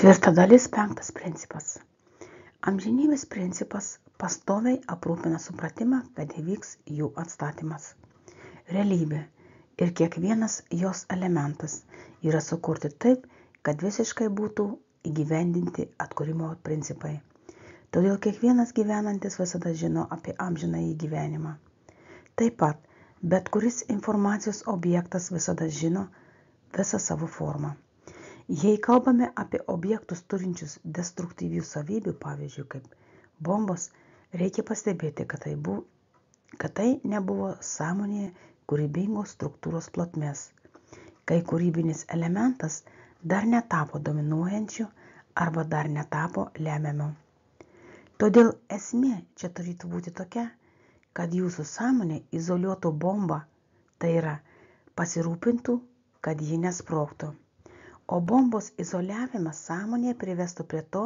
Ketvirta dalis, penktas principas. Amžinybės principas pastoviai aprūpina supratimą, kad įvyks jų atstatymas. Realybė ir kiekvienas jos elementas yra sukurti taip, kad visiškai būtų įgyvendinti atkūrimo principai. Todėl kiekvienas gyvenantis visada žino apie amžinąjį gyvenimą. Taip pat, bet kuris informacijos objektas visada žino visą savo formą. Jei kalbame apie objektus turinčius destruktyvių savybių, pavyzdžiui, kaip bombos, reikia pastebėti, kad tai nebuvo sąmonėje kūrybingos struktūros plotmės, kai kūrybinis elementas dar netapo dominuojančiu arba dar netapo lemiamu. Todėl esmė čia turėtų būti tokia, kad jūsų sąmonė izoliuotų bombą, tai yra pasirūpintų, kad ji nesprogtų. O bombos izoliavimas sąmonėje privestų prie to,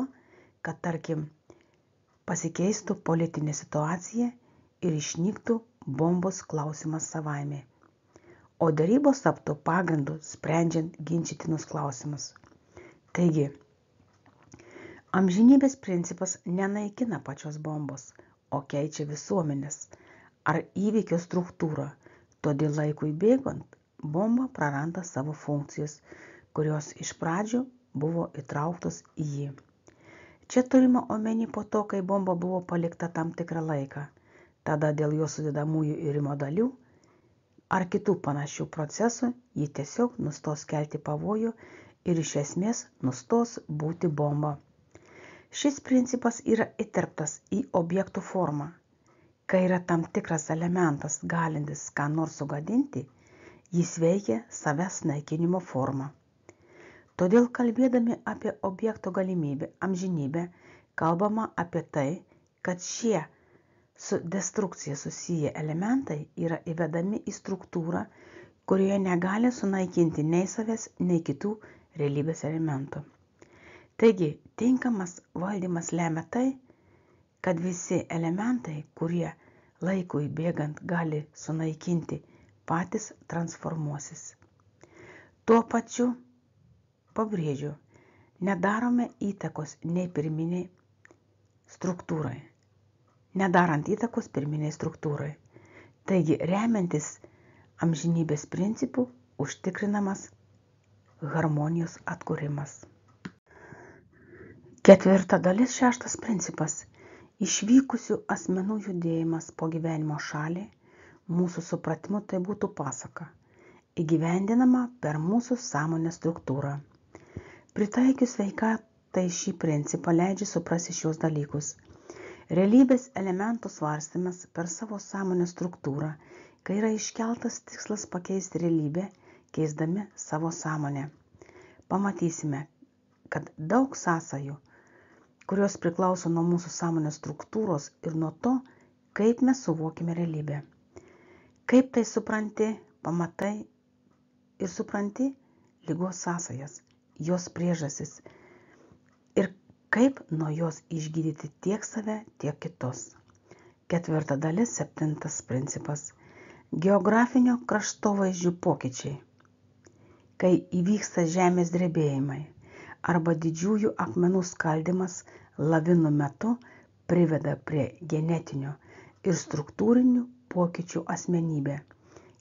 kad, tarkim, pasikeistų politinė situacija ir išnyktų bombos klausimas savaime. O derybos taptų pagrindu sprendžiant ginčytinus klausimus. Taigi, amžinybės principas nenaikina pačios bombos, o keičia visuomenės ar įvykio struktūrą. Todėl laikui bėgant, bomba praranda savo funkcijas, kurios iš pradžių buvo įtrauktos į jį. Čia turima omeny po to, kai bomba buvo palikta tam tikrą laiką. Tada dėl jos sudedamųjų irimo dalių ar kitų panašių procesų ji tiesiog nustos kelti pavojų ir iš esmės nustos būti bomba. Šis principas yra įterptas į objektų formą. Kai yra tam tikras elementas galintis ką nors sugadinti, jis veikia savęs naikinimo formą. Todėl kalbėdami apie objekto galimybę, amžinybę, kalbama apie tai, kad šie su destrukcija susiję elementai yra įvedami į struktūrą, kurioje negali sunaikinti nei savęs, nei kitų realybės elementų. Taigi, tinkamas valdymas lemia tai, kad visi elementai, kurie laikui bėgant gali sunaikinti, patys transformuosis. Tuo pačiu, pabrėžiu, nedarome įtakos nei pirminiai struktūrai. Nedarant įtakos pirminiai struktūrai. Taigi, remiantis amžinybės principų, užtikrinamas harmonijos atkūrimas. Ketvirta dalis, šeštas principas. Išvykusių asmenų judėjimas po gyvenimo šalį, mūsų supratimu tai būtų pasaka, įgyvendinama per mūsų sąmonės struktūrą. Pritaikius sveikatai šį principą leidžia suprasti šios dalykus. Realybės elementų svarstymas per savo sąmonės struktūrą, kai yra iškeltas tikslas pakeisti realybę, keisdami savo sąmonę. Pamatysime, kad daug sąsajų, kurios priklauso nuo mūsų sąmonės struktūros ir nuo to, kaip mes suvokime realybę. Kaip tai supranti, pamatai ir supranti ligos sąsajas, jos priežastis ir kaip nuo jos išgydyti tiek save, tiek kitus. Ketvirta dalis, septintas principas. Geografinio kraštovaizdžių pokyčiai. Kai įvyksta žemės drebėjimai arba didžiųjų akmenų skaldymas lavinų metu priveda prie genetinių ir struktūrinių pokyčių asmenybė,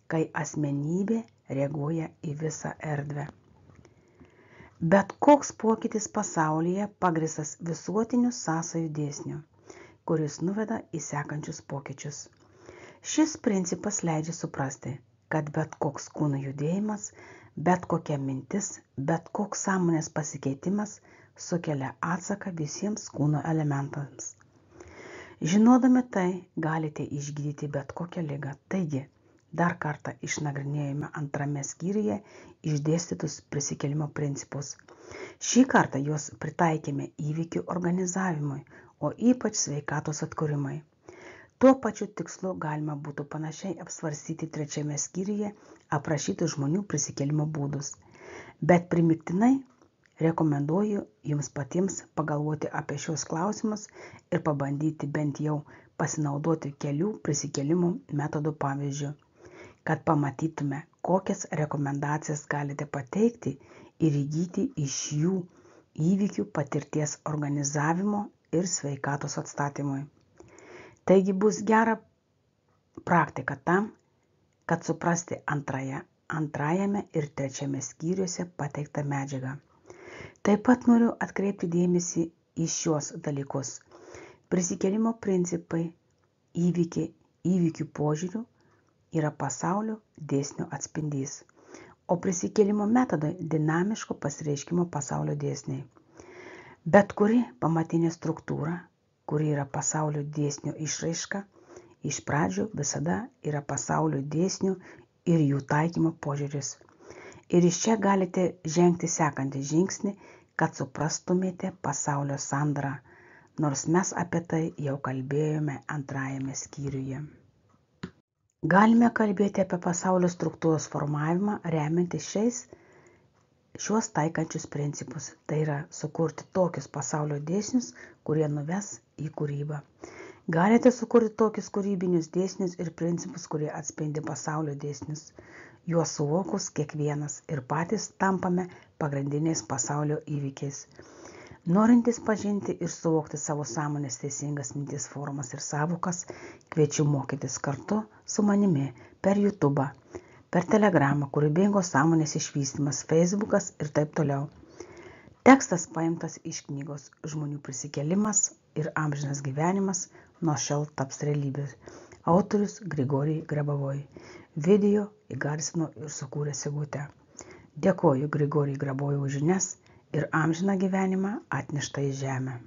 kai asmenybė reaguoja į visą erdvę. Bet koks pokytis pasaulyje pagrįstas visuotiniu sąsajų dėsniu, kuris nuveda į sekančius pokyčius. Šis principas leidžia suprasti, kad bet koks kūno judėjimas, bet kokia mintis, bet koks sąmonės pasikeitimas sukelia atsaką visiems kūno elementams. Žinodami tai, galite išgydyti bet kokią ligą. Taigi, dar kartą išnagrinėjome antrame skyriuje išdėstytus prisikėlimo principus. Šį kartą juos pritaikėme įvykių organizavimui, o ypač sveikatos atkūrimui. Tuo pačiu tikslu galima būtų panašiai apsvarstyti trečiame skyriuje aprašytų žmonių prisikėlimo būdus. Bet primygtinai rekomenduoju jums patiems pagalvoti apie šios klausimus ir pabandyti bent jau pasinaudoti kelių prisikėlimų metodų pavyzdžių, kad pamatytume, kokias rekomendacijas galite pateikti ir įgyti iš jų įvykių patirties organizavimo ir sveikatos atstatymui. Taigi bus gera praktika tam, kad suprasti antrajame ir trečiame skyriuose pateiktą medžiagą. Taip pat noriu atkreipti dėmesį į šiuos dalykus. Prisikėlimo principai įvykių požiūrių yra pasaulio dėsnio atspindys, o prisikėlimo metodai dinamiško pasireiškimo pasaulio dėsniai. Bet kuri pamatinė struktūra, kuri yra pasaulio dėsnio išraiška, iš pradžių visada yra pasaulio dėsnių ir jų taikymo požiūris. Ir iš čia galite žengti sekantį žingsnį, kad suprastumėte pasaulio sandarą, nors mes apie tai jau kalbėjome antrajame skyriuje. Galime kalbėti apie pasaulio struktūros formavimą remiantis šiuos taikančius principus. Tai yra sukurti tokius pasaulio dėsnius, kurie nuves į kūrybą. Galite sukurti tokius kūrybinius dėsnius ir principus, kurie atspindi pasaulio dėsnius. Juos suvokus kiekvienas ir patys tampame pagrindiniais pasaulio įvykiais. Norintys pažinti ir suvokti savo sąmonės teisingas minties formas ir sąvokas, kviečiu mokytis kartu su manimi per YouTube, per Telegramą, kūrybingos sąmonės išvystymas, Facebookas ir taip toliau. Tekstas paimtas iš knygos Žmonių prisikėlimas ir amžinas gyvenimas nuo šiol taps realybė. Autorius Grigorij Grabovoj. Video įgarsino ir sukūrė Sigutė. Dėkoju Grigorij Grabovoj už žinias ir amžiną gyvenimą atneštą į žemę.